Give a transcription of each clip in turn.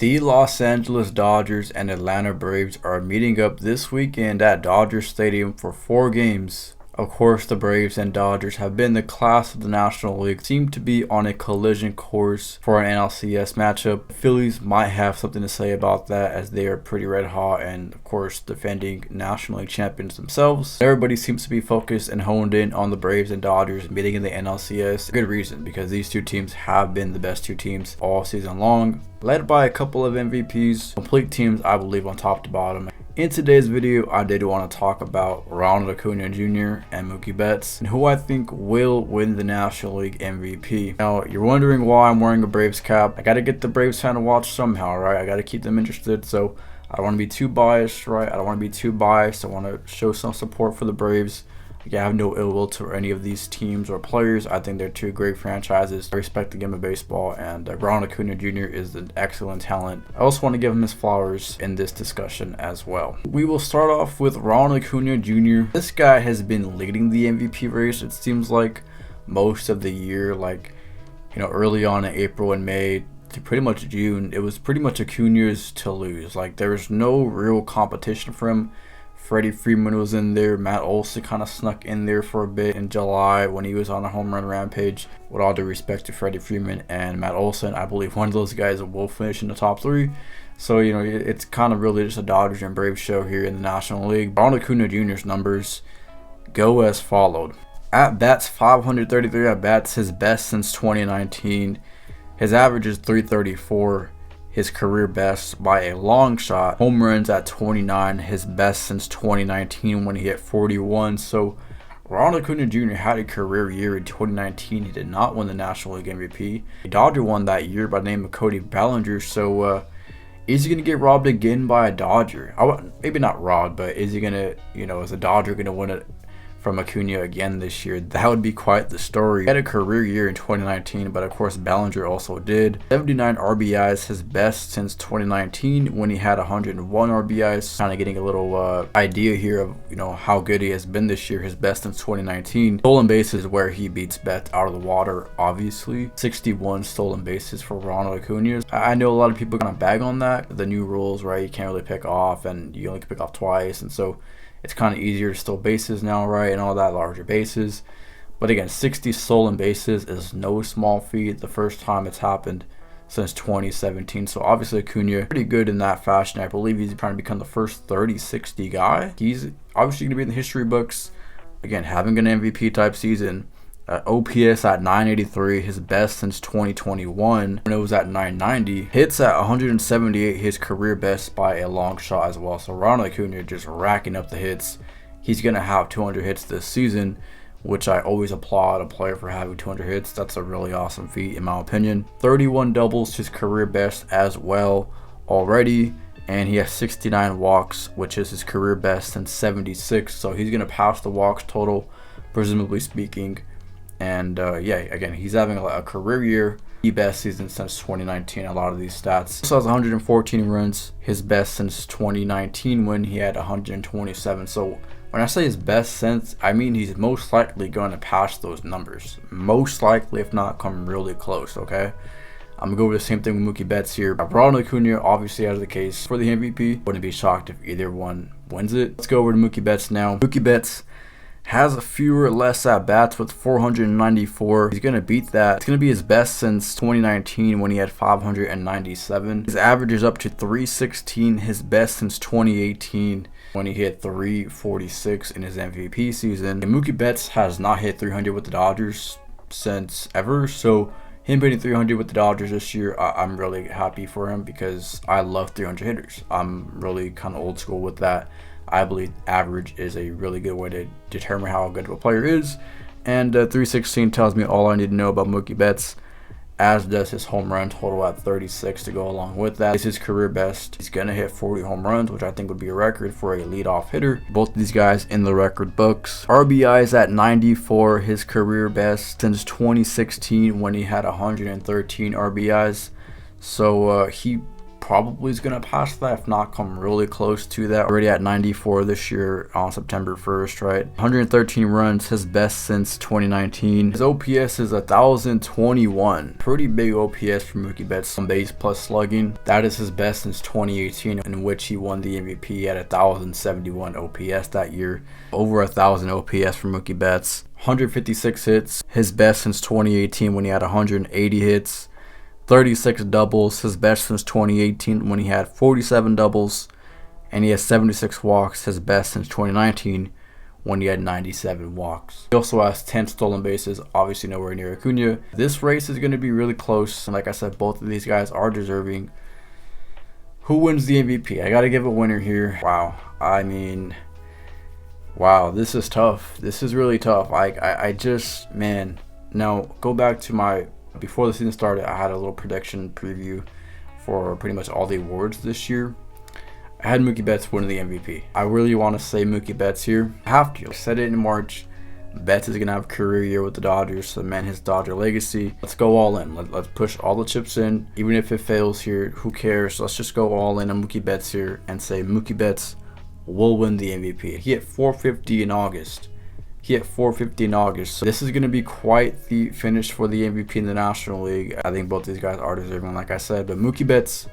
The Los Angeles Dodgers and Atlanta Braves are meeting up this weekend at Dodger Stadium for 4 games. Of course, the Braves and Dodgers have been the class of the National League, seem to be on a collision course for an NLCS matchup. The Phillies might have something to say about that as they are pretty red hot and, of course, defending National League champions themselves. Everybody seems to be focused and honed in on the Braves and Dodgers meeting in the NLCS. Good reason, because these two teams have been the best two teams all season long, led by a couple of MVPs, complete teams I believe on top to bottom. In today's video, I did want to talk about Ronald Acuna Jr. and Mookie Betts, and who I think will win the National League MVP. Now, you're wondering why I'm wearing a Braves cap. I got to get the Braves fan to watch somehow, right? I got to keep them interested, so I don't want to be too biased, right? I don't want to be too biased. I want to show some support for the Braves. I have no ill will to any of these teams or players. I think they're two great franchises. I respect the game of baseball, and Ronald Acuna Jr. is an excellent talent. I also want to give him his flowers in this discussion as well. We will start off with Ronald Acuna Jr. This guy has been leading the MVP race, it seems like, most of the year. Like, early on in April and May to pretty much June, it was pretty much Acuna's to lose. Like, there was no real competition for him. Freddie Freeman was in there. Matt Olson kind of snuck in there for a bit in July when he was on a home run rampage. With all due respect to Freddie Freeman and Matt Olson, I believe one of those guys will finish in the top 3. So, it's kind of really just a Dodgers and Braves show here in the National League. Ronald Acuna Jr.'s numbers go as followed. At bats, 533 at bats, his best since 2019. His average is 334. His career best by a long shot. Home runs at 29, his best since 2019 when he hit 41. So Ronald Acuna Jr. had a career year in 2019. He did not win the National League MVP. A Dodger won that year by the name of Cody Bellinger. So is he going to get robbed again by a Dodger? Maybe not robbed, but is he going to, is a Dodger going to win it from Acuna again this year? That would be quite the story. He had a career year in 2019, but of course Bellinger also did. 79 RBIs, his best since 2019 when he had 101 RBIs. Kind of getting a little idea here of how good he has been this year. His best since 2019. Stolen bases where he beats Betts out of the water, obviously. 61 stolen bases for Ronald Acuna. I know a lot of people are gonna bag on that. The new rules, right? You can't really pick off, and you only can pick off twice, and so it's kind of easier to steal bases now, right? And all that, larger bases. But again, 60 stolen bases is no small feat. The first time it's happened since 2017. So obviously Acuna pretty good in that fashion. I believe he's trying to become the first 30-60 guy. He's obviously going to be in the history books. Again, having an MVP type season. OPS at 983, his best since 2021 when it was at 990. Hits at 178, his career best by a long shot as well. So Ronald Acuna just racking up the hits. He's going to have 200 hits this season, which I always applaud a player for having 200 hits. That's a really awesome feat in my opinion. 31 doubles, his career best as well already. And he has 69 walks, which is his career best since 76. So he's going to pass the walks total, presumably speaking. And again, he's having a career year. The best season since 2019, a lot of these stats. Also has 114 runs, his best since 2019 when he had 127. So when I say his best since, I mean he's most likely going to pass those numbers. Most likely, if not come really close, okay? I'm going to go over the same thing with Mookie Betts here. Ronald Acuna obviously has the case for the MVP. Wouldn't be shocked if either one wins it. Let's go over to Mookie Betts now. Mookie Betts has a fewer less at bats with 494. He's going to beat that. It's going to be his best since 2019 when he had 597. His average is up to 316, his best since 2018 when he hit 346 in his MVP season. And Mookie Betts has not hit 300 with the Dodgers since ever. So him hitting 300 with the Dodgers this year, I'm really happy for him because I love 300 hitters. I'm really kind of old school with that. I believe average is a really good way to determine how good of a player is. And 316 tells me all I need to know about Mookie Betts, as does his home run total at 36 to go along with that. It's his career best. He's going to hit 40 home runs, which I think would be a record for a leadoff hitter. Both of these guys in the record books. RBIs at 94, his career best since 2016 when he had 113 RBIs. So he probably is going to pass that, if not come really close to that. Already at 94 this year on September 1st, right? 113 runs, his best since 2019. His OPS is 1,021. Pretty big OPS for Mookie Betts. On base plus slugging. That is his best since 2018, in which he won the MVP at 1,071 OPS that year. Over 1,000 OPS for Mookie Betts. 156 hits, his best since 2018 when he had 180 hits. 36 doubles, his best since 2018 when he had 47 doubles. And he has 76 walks, his best since 2019 when he had 97 walks. He also has 10 stolen bases, obviously nowhere near Acuna. This race is going to be really close, and like I said, both of these guys are deserving. Who wins the MVP? I got to give a winner here. Wow, I mean, wow, this is tough. This is really tough. I just, man, now go back to my, before the season started, I had a little prediction preview for pretty much all the awards this year. I had Mookie Betts winning the MVP. I really want to say Mookie Betts here. I have to. I said it in March. Betts is going to have a career year with the Dodgers, cement his Dodger legacy. Let's go all in. Let's push all the chips in. Even if it fails here, who cares? Let's just go all in on Mookie Betts here and say Mookie Betts will win the MVP. He hit 450 in August. So this is going to be quite the finish for the MVP in the National League. I think both these guys are deserving, like I said. But Mookie Betts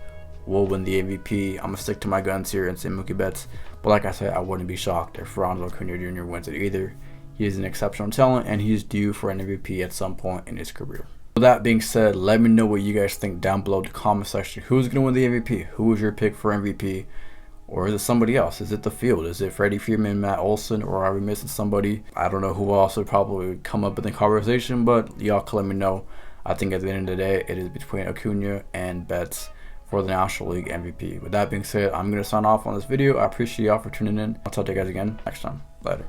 will win the MVP. I'm going to stick to my guns here and say Mookie Betts. But like I said, I wouldn't be shocked if Ronald Acuna Jr. wins it either. He is an exceptional talent, and he's due for an MVP at some point in his career. With that being said, let me know what you guys think down below in the comment section. Who's going to win the MVP? Who is your pick for MVP? Or is it somebody else? Is it the field? Is it Freddie Freeman, Matt Olson, or are we missing somebody? I don't know who else would probably come up in the conversation, but y'all can let me know. I think at the end of the day, it is between Acuna and Betts for the National League MVP. With that being said, I'm going to sign off on this video. I appreciate y'all for tuning in. I'll talk to you guys again next time. Later.